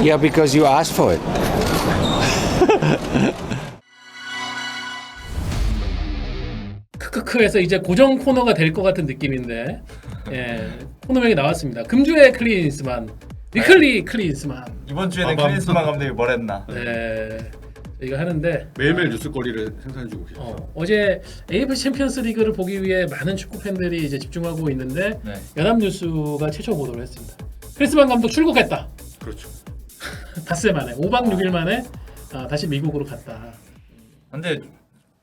Yeah, because you asked for it. 크크크에서 이제 고정 코너가 될 것 같은 느낌인데, 예, 코너명이 나왔습니다. 금주의 클린스만, 위클리 클린스만. 이번 주에는 클린스만 감독이 뭘 했나? 네, 저희가 하는데 매일매일 뉴스거리를 생산해주고 계시죠. 어제 AFC 챔피언스 리그를 보기 위해 많은 축구 팬들이 이제 집중하고 있는데 네. 연합뉴스가 최초 보도를 했습니다. 클린스만 감독 출국했다. 그렇죠. 닷새 만에 5박 6일 만에 다시 미국으로 갔다. 근데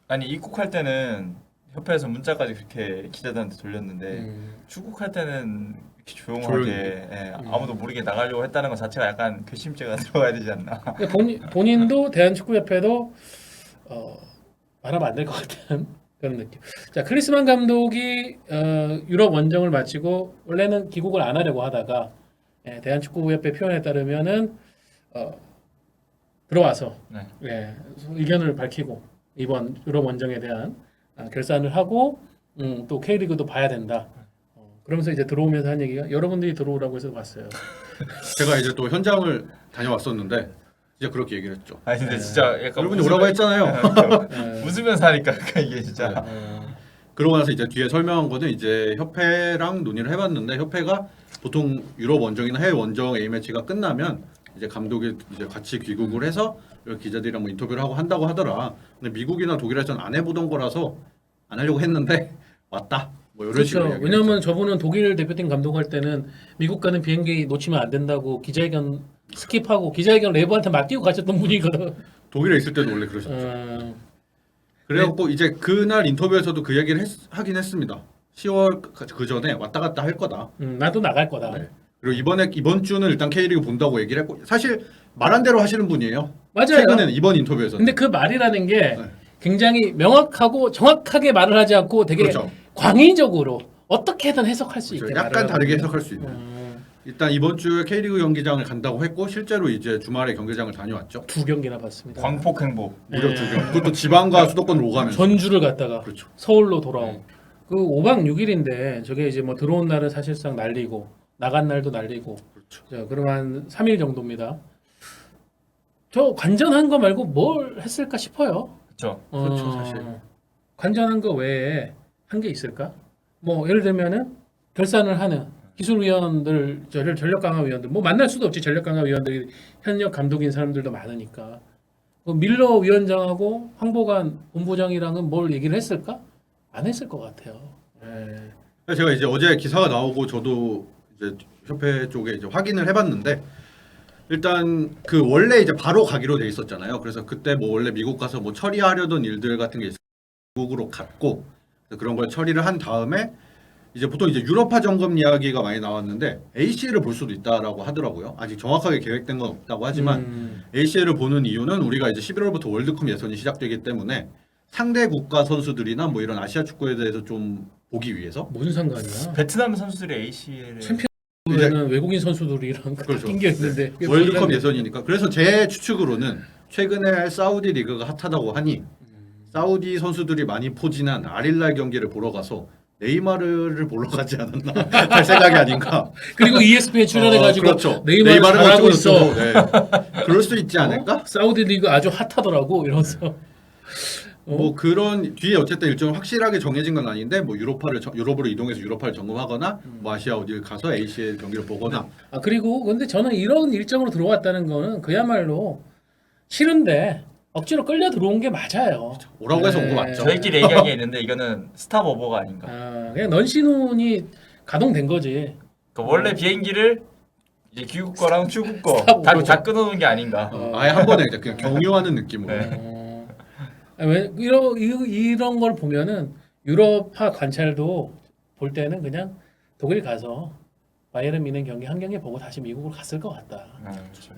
아니 입국할 때는 협회에서 문자까지 그렇게 기자들한테 돌렸는데 출국할 때는 이렇게 조용하게 예, 아무도 모르게 나가려고 했다는 것 자체가 약간 괘씸죄가 들어가야 되지 않나? 그러니까 본인도 대한축구협회도 말하면 안 될 것 같은 그런 느낌. 자, 클린스만 감독이 유럽 원정을 마치고 원래는 귀국을 안 하려고 하다가 대한축구협회 표현에 따르면은 들어와서 네. 의견을 밝히고 이번 유럽 원정에 대한 결산을 하고 또 K리그도 봐야 된다. 그러면서 이제 들어오면서 한 얘기가 여러분들이 들어오라고 해서 왔어요. 제가 이제 또 현장을 다녀왔었는데 진짜 그렇게 얘기를 했죠. 아니 근데 진짜 약간 여러분이 오라고 했잖아요. 웃으면서 하니까 이게 진짜 그러고 나서 이제 뒤에 설명한 거는 이제 협회랑 논의를 해봤는데 협회가 보통 유럽 원정이나 해외 원정 A 매치가 끝나면 이제 감독이 이제 같이 귀국을 해서 기자들이랑 뭐 인터뷰를 하고 한다고 하더라. 근데 미국이나 독일에서는 안 해보던 거라서 안 하려고 했는데 왔다. 뭐 이런 식으로 그렇죠. 왜냐하면 저분은 독일 대표팀 감독할 때는 미국 가는 비행기 놓치면 안 된다고 기자회견 스킵하고 기자회견 레버한테 맡기고 가셨던 분이거든. 독일에 있을 때도 원래 그러셨죠. 그래갖고 이제 그날 인터뷰에서도 그 얘기를 하긴 했습니다. 10월 그 전에 왔다 갔다 할 거다. 나도 나갈 거다. 네. 그리고 이번 주는 일단 K리그 본다고 얘기를 했고 사실 말한 대로 하시는 분이에요. 맞아요. 최근에는 이번 인터뷰에서. 근데 그 말이라는 게 네. 굉장히 명확하고 정확하게 말을 하지 않고 되게 그렇죠. 광의적으로 어떻게든 해석할 수 있게 약간 말을 다르게 하거든요. 해석할 수 있는. 일단 이번 주에 K리그 경기장을 간다고 했고 실제로 이제 주말에 경기장을 다녀왔죠. 2경기나 봤습니다. 광폭 행보. 무려 2경. 그것도 지방과 수도권을 오가면서. 전주를 갔다가 그렇죠. 서울로 돌아온. 그 5박 6일인데 저게 이제 뭐 들어온 날은 사실상 날리고 나간 날도 날리고. 그렇죠. 자, 그럼 한 3일 정도입니다. 저 관전한 거 말고 뭘 했을까 싶어요. 그렇죠. 그렇죠, 사실. 관전한 거 외에 한 게 있을까? 뭐 예를 들면은 결산을 하는 기술위원들, 전력강화위원들 뭐 만날 수도 없지. 전력강화위원들이 현역 감독인 사람들도 많으니까. 그 밀러 위원장하고 황보관 본부장이랑은 뭘 얘기를 했을까? 안 했을 것 같아요. 예. 제가 이제 어제 기사가 나오고 저도 이제 협회 쪽에 이제 확인을 해봤는데 일단 그 원래 이제 바로 가기로 돼 있었잖아요. 그래서 그때 뭐 원래 미국 가서 뭐 처리하려던 일들 같은 게 미국으로 갔고 그런 걸 처리를 한 다음에 이제 보통 이제 유럽파 점검 이야기가 많이 나왔는데 ACL을 볼 수도 있다라고 하더라고요. 아직 정확하게 계획된 건 없다고 하지만 ACL을 보는 이유는 우리가 이제 11월부터 월드컵 예선이 시작되기 때문에 상대 국가 선수들이나 뭐 이런 아시아 축구에 대해서 좀 보기 위해서. 무슨 상관이야? 베트남 선수들이 ACL에 챔피언에는 외국인 선수들이랑 그렇죠. 낑겨 있는데 월드컵 예선이니까. 그래서 제 추측으로는 최근에 사우디 리그가 핫하다고 하니 사우디 선수들이 많이 포진한 아릴날 경기를 보러 가서 네이마르를 보러 가지 않았나 할 생각이 아닌가. 그리고 ESPN 출연해가지고 그렇죠. 네이마르 잘하고 있어. 네. 그럴 수 있지 않을까? 사우디 리그 아주 핫하더라고 이러면서. 뭐 그런 뒤에 어쨌든 일정은 확실하게 정해진 건 아닌데 뭐 유럽으로 이동해서 유럽파를 점검하거나 뭐 아시아 어디를 가서 ACL 경기를 보거나. 그리고 근데 저는 이런 일정으로 들어왔다는 거는 그야말로 싫은데 억지로 끌려 들어온 게 맞아요. 오라고 해서 온 거 맞죠? 저희끼리 얘기하기에 있는데 이거는 스탑오버가 아닌가. 그냥 넌시눈이 가동된 거지. 그러니까 원래 비행기를 이제 귀국 거랑 출국 거 스탑오버. 다 끊어놓은 게 아닌가. 아예 한 번에 그냥 경유하는 느낌으로. 네. 왜 이런 걸 보면은 유럽파 관찰도 볼 때는 그냥 독일 가서 바이에른 미넨 경기 한 경기 보고 다시 미국으로 갔을 것 같다. 그렇죠.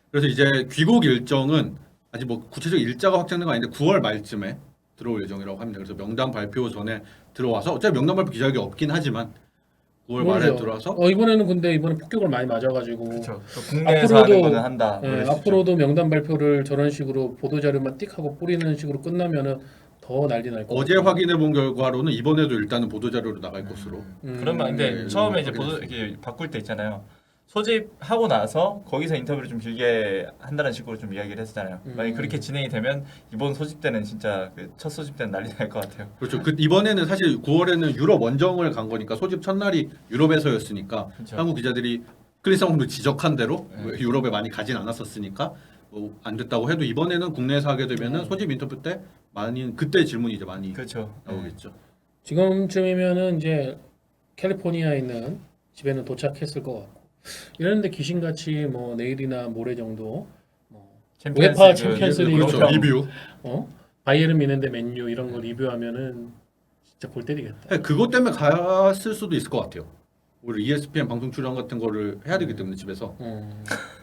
그래서 이제 귀국 일정은 아직 뭐 구체적 일자가 확정된 건 아닌데 9월 말쯤에 들어올 예정이라고 합니다. 그래서 명단 발표 전에 들어와서 어차피 명단 발표 기자회견 없긴 하지만 9월 말에 들어와서 이번에는 근데 이번에 폭격을 많이 맞아가지고 그렇죠. 또 국내에서 하는 거는 한다. 그럴 수 있죠. 앞으로도 명단 발표를 저런 식으로 보도 자료만 띡 하고 뿌리는 식으로 끝나면은 더 난리 날 거. 어제 확인해 본 결과로는 이번에도 일단은 보도 자료로 나갈 것으로. 그러면 근데 네, 처음에 이제 확인했어요. 보도 이렇게 바꿀 때 있잖아요. 소집하고 나서 거기서 인터뷰를 좀 길게 한다는 식으로 좀 이야기를 했잖아요. 만약 그렇게 진행이 되면 이번 소집 때는 진짜 그 첫 소집 때는 난리 날 것 같아요. 그렇죠. 이번에는 사실 9월에는 유럽 원정을 간 거니까 소집 첫날이 유럽에서였으니까 그렇죠. 한국 기자들이 클리스망도 지적한 대로 네. 유럽에 많이 가진 않았었으니까 뭐 안 됐다고 해도 이번에는 국내에서 하게 되면은 소집 인터뷰 때 많이 그때 질문이 이제 많이 그렇죠. 나오겠죠. 지금쯤이면은 이제 캘리포니아에 있는 집에는 도착했을 것 같고 이런데 귀신같이 뭐 내일이나 모레 정도 뭐 우에파 챔피언스리그 그렇죠. 그렇죠. 리뷰. 바이에른 미넨데 맨유 이런 거 리뷰하면은 진짜 골 때리겠다. 그것 때문에 갔을 수도 있을 것 같아요. 우리 ESPN 방송 출연 같은 거를 해야 되기 때문에 집에서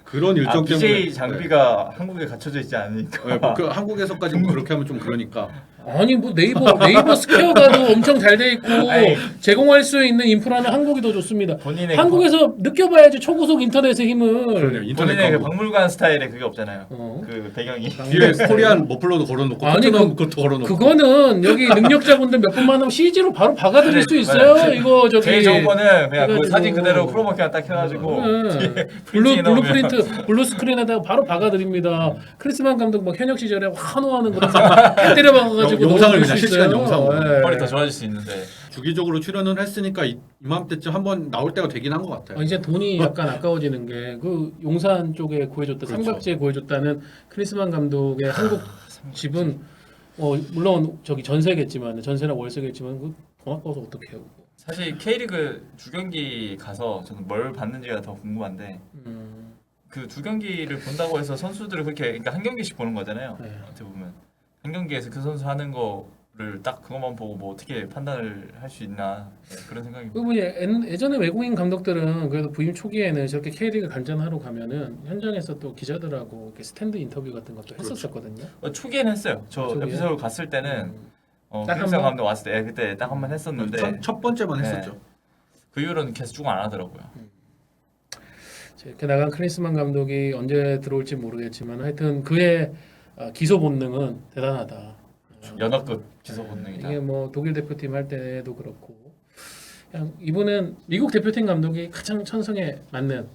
그런 일정 때문에 BJ 장비가 한국에 갖춰져 있지 않으니까. 네, 그 한국에서까지 뭐 그렇게 하면 좀 그러니까 아니 뭐 네이버 스퀘어가도 엄청 잘 돼 있고 아니. 제공할 수 있는 인프라는 한국이 더 좋습니다. 본인의 한국에서 느껴봐야지 초고속 인터넷의 힘을. 그러네요. 인터넷 본인의 그 광고. 박물관 스타일의 그게 없잖아요. 어. 그 배경이. 뒤에 코리안 머플러도 걸어놓고 아니, 토트넘 것도 걸어놓고 그거는 여기 능력자분들 몇 분만 하면 CG로 바로 박아드릴 수 있어요. 네. 이거 저기 제일 좋은 거는 그냥 그 해가지고. 사진 그대로 크로마키만 딱 해가지고 네. 프린팅해 놓으면. 블루프린트 블루 스크린에다가 바로 박아드립니다. 크리스만 감독 뭐 현역 시절에 환호하는 그런 팬 때려 박아가지고 영상을 넣어줄 그냥 수 실시간 있어요. 영상으로. 네. 퀄이 더 좋아질 수 있는데. 주기적으로 출연을 했으니까 이맘때쯤 한번 나올 때가 되긴 한 것 같아요. 이제 돈이 약간 아까워지는 게 그 용산 쪽에 구해줬다 그렇죠. 삼각지에 구해줬다는 크리스만 감독의 한국 집은 물론 저기 전세겠지만 전세나 월세겠지만 그 돈 아까워서 어떻게 해요? 사실 K리그 두 경기 가서 저는 뭘 봤는지가 더 궁금한데 그 두 경기를 본다고 해서 선수들을 그렇게 그러니까 한 경기씩 보는 거잖아요. 네. 어떻게 보면 한 경기에서 그 선수 하는 거를 딱 그것만 보고 뭐 어떻게 판단을 할 수 있나 네, 그런 생각이. 그리고 예전에 외국인 감독들은 그래도 부임 초기에는 저렇게 K리그 간전하러 가면은 현장에서 또 기자들하고 이렇게 스탠드 인터뷰 같은 것도 했었었거든요. 초기에는 했어요. 저 초기에? 에피소드 갔을 때는 딱 크리스찬 한 번? 감독 왔을 때 그때 딱 한 번 했었는데 첫 번째만 네. 했었죠. 그 이후로는 계속 쭉 안 하더라고요. 이렇게 나간 크리스만 감독이 언제 들어올지 모르겠지만 하여튼 그의 기소 본능은 대단하다. 연합급 기소 본능이다. 이게 뭐 독일 대표팀 할 때도 그렇고 그냥 이분은 미국 대표팀 감독이 가장 천성에 맞는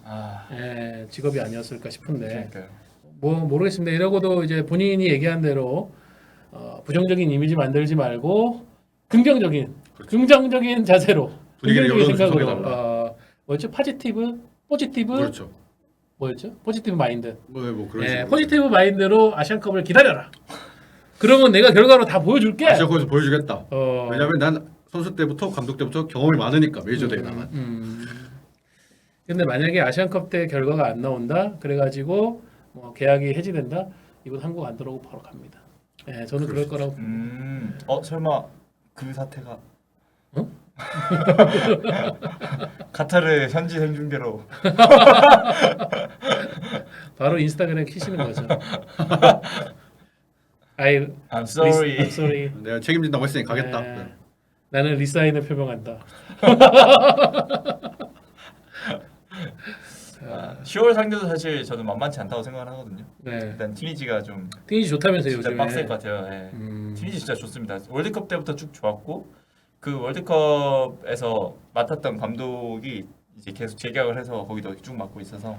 직업이 아니었을까 싶은데 그러니까요. 뭐 모르겠습니다. 이러고도 이제 본인이 얘기한 대로 부정적인 이미지 만들지 말고 긍정적인 자세로 분위기를 긍정적인 생각으로 열어달라. 뭐였죠? 포지티브 그렇죠. 뭐였죠? 포지티브 마인드. 뭐 그런 예, 식으로. 포지티브 마인드로 아시안컵을 기다려라. 그러면 내가 결과로 다 보여줄게. 아시아컵에서 보여주겠다. 어. 왜냐면 난 선수 때부터 감독 때부터 경험이 많으니까 메이저 대회 나간. 근데 만약에 아시안컵 때 결과가 안 나온다, 그래가지고 뭐 계약이 해지된다, 이건 한국 안 들어오고 바로 갑니다. 예, 저는 그럴 거라고. 설마 그 사태가? 어? 카타르 현지 생중계로. 바로 인스타그램 키시는 거죠. I'm sorry. I'm sorry. 내가 책임진다고 했으니 가겠다. 예, 나는 리사인을 표명한다. 10월 상대도 사실 저는 만만치 않다고 생각을 하거든요. 네. 일단 티니지가 좀 팀이 좋다면서요 진짜 요즘에. 빡셀 것 같아요. 예. 음. 티니지 진짜 좋습니다. 월드컵 때부터 쭉 좋았고 그 월드컵에서 맡았던 감독이 이제 계속 재계약을 해서 거기도 쭉 맡고 있어서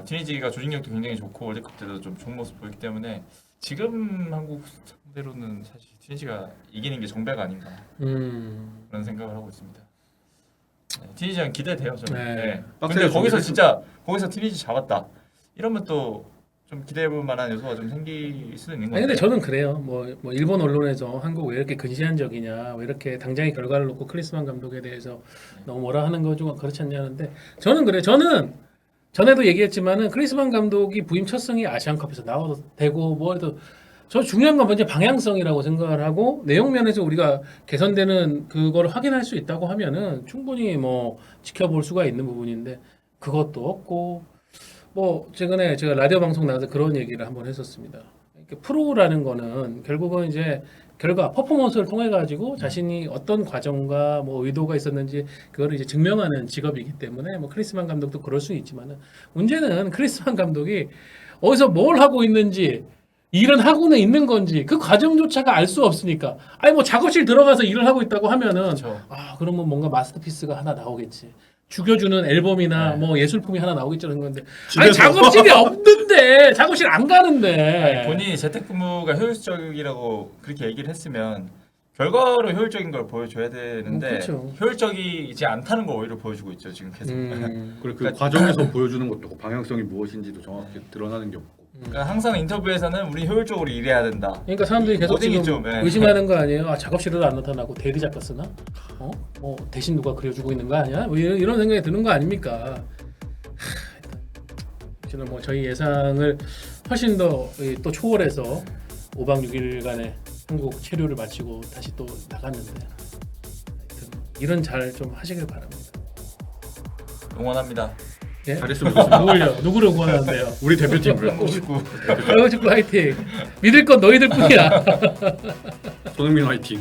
티니지가 조직력도 굉장히 좋고 월드컵 때도 좀 좋은 모습 보이기 때문에 지금 한국 상대로는 사실 티니지가 이기는 게 정배가 아닌가 그런 생각을 하고 있습니다. 네, 티니지는 기대돼요 저는. 네. 네. 빡세게 근데 거기서 준비를 진짜 거기서 티니지 잡았다. 이러면 또 좀 기대해볼 만한 요소가 좀 생길 수도 있는 것 아니 같아요. 근데 저는 그래요. 뭐 일본 언론에서 한국 왜 이렇게 근시안적이냐, 왜 이렇게 당장의 결과를 놓고 크리스만 감독에 대해서 너무 뭐라 하는 거 좀 그렇지 않냐는데 저는 그래. 저는 전에도 얘기했지만은 크리스만 감독이 부임 첫 승이 아시안컵에서 나와도 되고 뭐 해도 저 중요한 건 먼저 방향성이라고 생각을 하고 내용 면에서 우리가 개선되는 그걸 확인할 수 있다고 하면은 충분히 뭐 지켜볼 수가 있는 부분인데 그것도 없고. 뭐 최근에 제가 라디오 방송 나가서 그런 얘기를 한번 했었습니다. 이렇게 프로라는 거는 결국은 이제 결과 퍼포먼스를 통해 가지고 자신이 어떤 과정과 뭐 의도가 있었는지 그거를 이제 증명하는 직업이기 때문에 뭐 크리스만 감독도 그럴 수는 있지만은 문제는 크리스만 감독이 어디서 뭘 하고 있는지 일은 하고는 있는 건지 그 과정조차가 알 수 없으니까 아니 뭐 작업실 들어가서 일을 하고 있다고 하면은 그렇죠. 그러면 뭔가 마스터피스가 하나 나오겠지. 죽여주는 앨범이나 네. 뭐 예술품이 하나 나오겠죠 건데 집에서. 아니 작업실이 없는데 작업실 안 가는데 아니, 본인이 재택근무가 효율적이라고 그렇게 얘기를 했으면 결과로 효율적인 걸 보여줘야 되는데 그렇죠. 효율적이지 않다는 걸 오히려 보여주고 있죠 지금 계속. 그리고 그 그러니까- 과정에서 보여주는 것도 없고 방향성이 무엇인지도 정확히 드러나는 게 없고. 그러니까 항상 인터뷰에서는 우리 효율적으로 일해야 된다. 그러니까 사람들이 계속 모딩이 지금 좀, 예. 의심하는 거 아니에요? 아 작업실에도 안 나타나고 대리 작가 쓰나? 어? 뭐 대신 누가 그려주고 있는 거 아니야? 뭐 이런 생각이 드는 거 아닙니까? 저는 뭐 저희 예상을 훨씬 더 또 초월해서 5박 6일간의 한국 체류를 마치고 다시 또 나갔는데 하여튼 일은 잘 좀 하시길 바랍니다. 응원합니다. 예? 잘했으면 좋겠습니다. 누굴요? 누구를 응원하는데요? 우리 대표팀을 축구. 프로축구 화이팅! 믿을 건 너희들 뿐이야. 손흥민 화이팅.